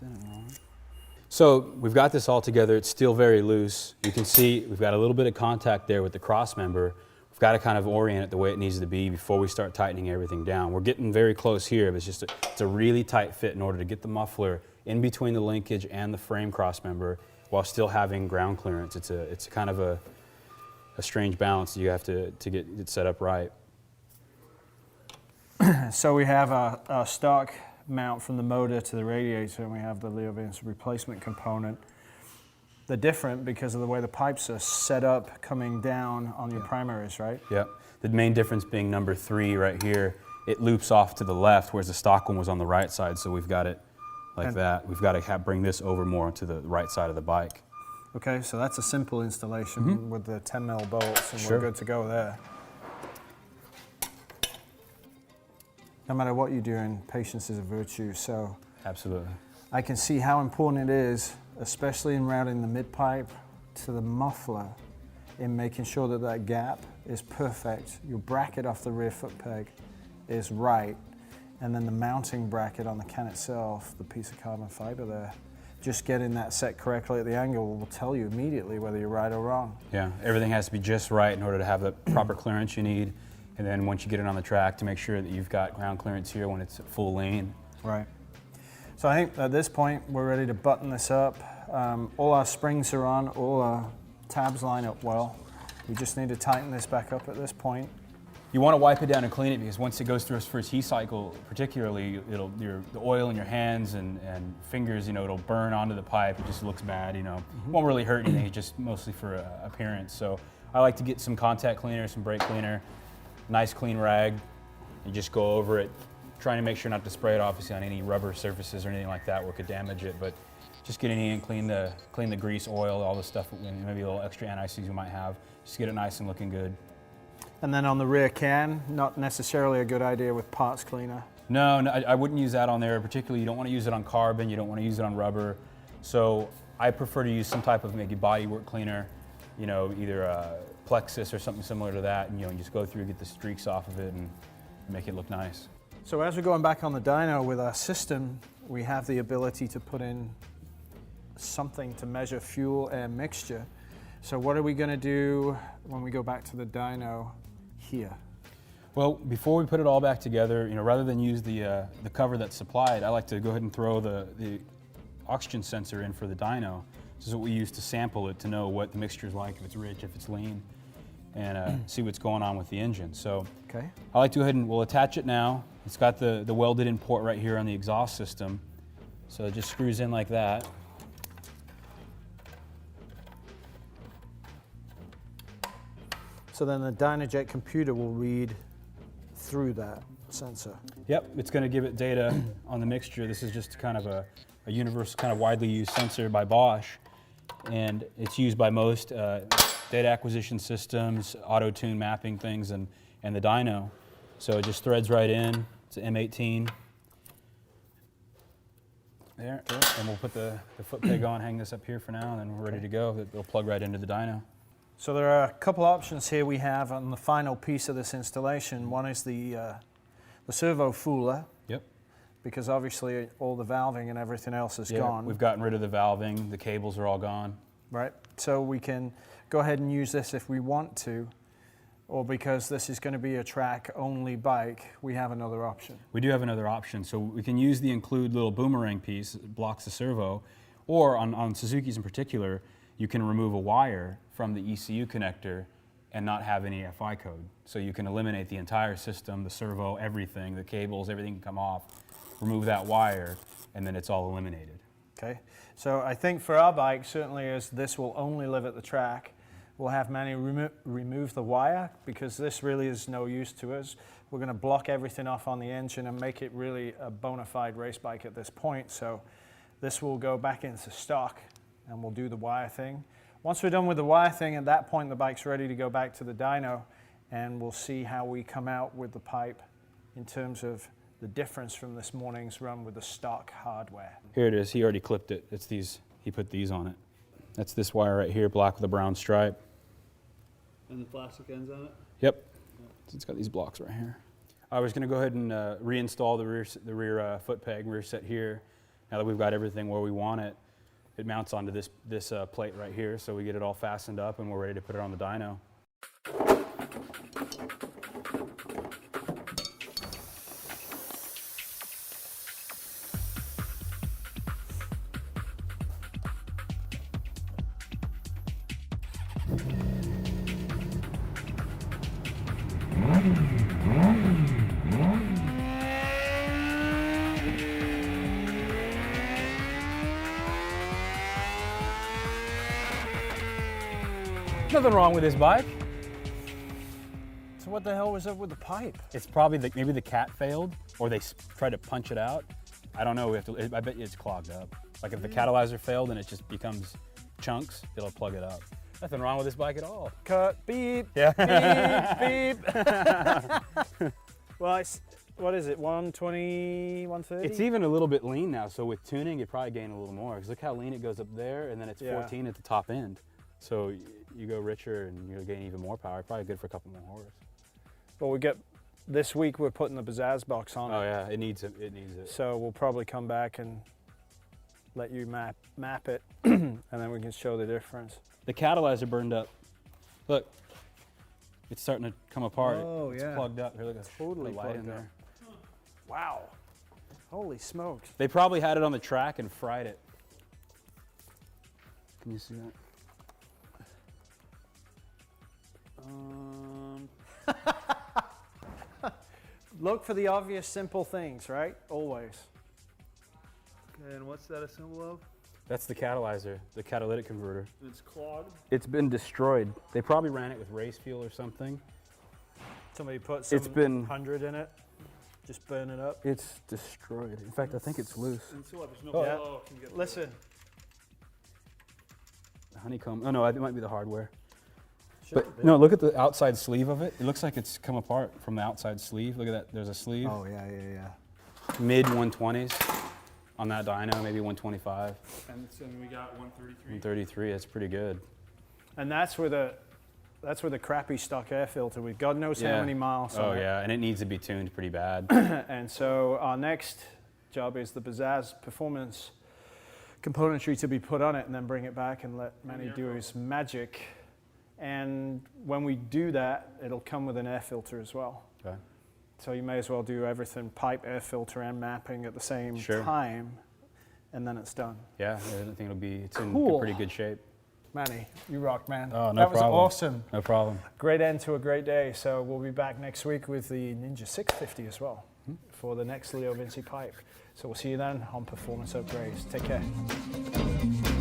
did it wrong. So we've got this all together. It's still very loose. You can see we've got a little bit of contact there with the cross member. We've got to kind of orient it the way it needs to be before we start tightening everything down. We're getting very close here, but it's a really tight fit in order to get the muffler in between the linkage and the frame cross member while still having ground clearance. It's kind of a strange balance you have to get it set up right. So we have a stock mount from the motor to the radiator, and we have the Leovance replacement component. They're different because of the way the pipes are set up coming down on your primaries, right? Yep. The main difference being number 3 right here, it loops off to the left, whereas the stock one was on the right side, so we've got it like that. We've got to bring this over more to the right side of the bike. Okay, so that's a simple installation with the 10mm bolts, and we're good to go there. No matter what you're doing, patience is a virtue, so absolutely. I can see how important it is, especially in routing the mid-pipe to the muffler, in making sure that that gap is perfect. Your bracket off the rear foot peg is right, and then the mounting bracket on the can itself, the piece of carbon fiber there, just getting that set correctly at the angle will tell you immediately whether you're right or wrong. Yeah, everything has to be just right in order to have the proper clearance you need. And then once you get it on the track, to make sure that you've got ground clearance here when it's at full lean. Right. So I think at this point, we're ready to button this up. All our springs are on, all our tabs line up well. We just need to tighten this back up at this point. You want to wipe it down and clean it because once it goes through its first heat cycle, particularly, the oil in your hands and fingers, it'll burn onto the pipe. It just looks bad, It won't really hurt anything, it's just mostly for appearance. So I like to get some contact cleaner, some brake cleaner, nice clean rag, and just go over it, trying to make sure not to spray it obviously on any rubber surfaces or anything like that where it could damage it, but just get in and clean the grease, oil, all the stuff, maybe a little extra anti-seize you might have, just get it nice and looking good. And then on the rear can, not necessarily a good idea with parts cleaner. No, I wouldn't use that on there, particularly you don't want to use it on carbon, you don't want to use it on rubber, so I prefer to use some type of maybe bodywork cleaner, either Plexus or something similar to that, and you just go through, get the streaks off of it and make it look nice. So as we're going back on the dyno with our system, we have the ability to put in something to measure fuel air mixture. So what are we going to do when we go back to the dyno here? Well, before we put it all back together, rather than use the cover that's supplied, I like to go ahead and throw the oxygen sensor in for the dyno. This is what we use to sample it to know what the mixture is like, if it's rich, if it's lean, and see what's going on with the engine. So I like to go ahead and we'll attach it now. It's got the welded in port right here on the exhaust system. So it just screws in like that. So then the Dynojet computer will read through that sensor. Yep, it's going to give it data on the mixture. This is just kind of a universal, kind of widely used sensor by Bosch, and it's used by most data acquisition systems, auto-tune mapping things, and the dyno. So it just threads right in. It's an M18. There, and we'll put the foot peg on, hang this up here for now, and then we're ready to go. It'll plug right into the dyno. So there are a couple options here we have on the final piece of this installation. One is the servo fooler. Yep. Because obviously all the valving and everything else is gone. We've gotten rid of the valving. The cables are all gone. Right. So we can go ahead and use this if we want to, or because this is going to be a track-only bike, we have another option. We do have another option. So we can use the include little boomerang piece that blocks the servo, or on Suzuki's in particular, you can remove a wire from the ECU connector and not have any FI code. So you can eliminate the entire system, the servo, everything, the cables, everything can come off, remove that wire, and then it's all eliminated. Okay, so I think for our bike, certainly as this will only live at the track, we'll have Manny remove the wire because this really is no use to us. We're going to block everything off on the engine and make it really a bona fide race bike at this point. So this will go back into stock and we'll do the wire thing. Once we're done with the wire thing, at that point the bike's ready to go back to the dyno, and we'll see how we come out with the pipe in terms of the difference from this morning's run with the stock hardware. Here it is. He already clipped it. It's these. He put these on it. That's this wire right here, black with a brown stripe. And the plastic ends on it? Yep. So it's got these blocks right here. I was going to go ahead and reinstall the rear foot peg, rear set here. Now that we've got everything where we want it, it mounts onto this plate right here, so we get it all fastened up and we're ready to put it on the dyno. Nothing wrong with this bike. So what the hell was up with the pipe? It's probably maybe the cat failed, or they tried to punch it out. I don't know. We have to. I bet it's clogged up. Like if the catalyzer failed and it just becomes chunks, it'll plug it up. Nothing wrong with this bike at all. Cut, beep, Yeah. beep, beep. Well, what is it, 120, 130? It's even a little bit lean now, so with tuning, you probably gain a little more. Because look how lean it goes up there, and then it's 14 at the top end. So you go richer and you'll gain even more power. Probably good for a couple more horse. Well, this week we're putting the Bazzaz box on. Oh yeah, it needs it. It needs it. So we'll probably come back and let you map it, and then we can show the difference. The catalyzer burned up. Look, it's starting to come apart. Oh, It's yeah. plugged up. Here, look at Totally the light in plugged there. Wow. Holy smokes. They probably had it on the track and fried it. Can you see that? Look for the obvious, simple things, right? Always. Okay, and what's that a symbol of? That's the catalyzer, the catalytic converter. And it's clogged? It's been destroyed. They probably ran it with race fuel or something. Somebody put some It's been 100 in it, just burn it up. It's destroyed. In fact, I think it's loose. And so what, there's no Yeah. flow can get Listen, The honeycomb. Oh no, it might be the hardware. Should But be. no, look at the outside sleeve of it. It looks like it's come apart from the outside sleeve. Look at that. There's a sleeve. Oh, yeah. Mid 120s on that dyno, maybe 125. And so we got 133. 133. That's pretty good. And that's with a crappy stock air filter with God knows how many miles Oh on it. yeah, and it needs to be tuned pretty bad. And so our next job is the Bazzaz performance componentry to be put on it, and then bring it back and let Manny do his magic. And when we do that, it'll come with an air filter as well. Okay. So you may as well do everything, pipe, air filter, and mapping at the same time, and then it's done. Yeah, I think it's in Cool. pretty good shape. Manny, you rock, man. Oh, no That was problem. awesome. No problem. Great end to a great day. So we'll be back next week with the Ninja 650 as well for the next Leo Vinci pipe. So we'll see you then on Performance Upgrades. Take care.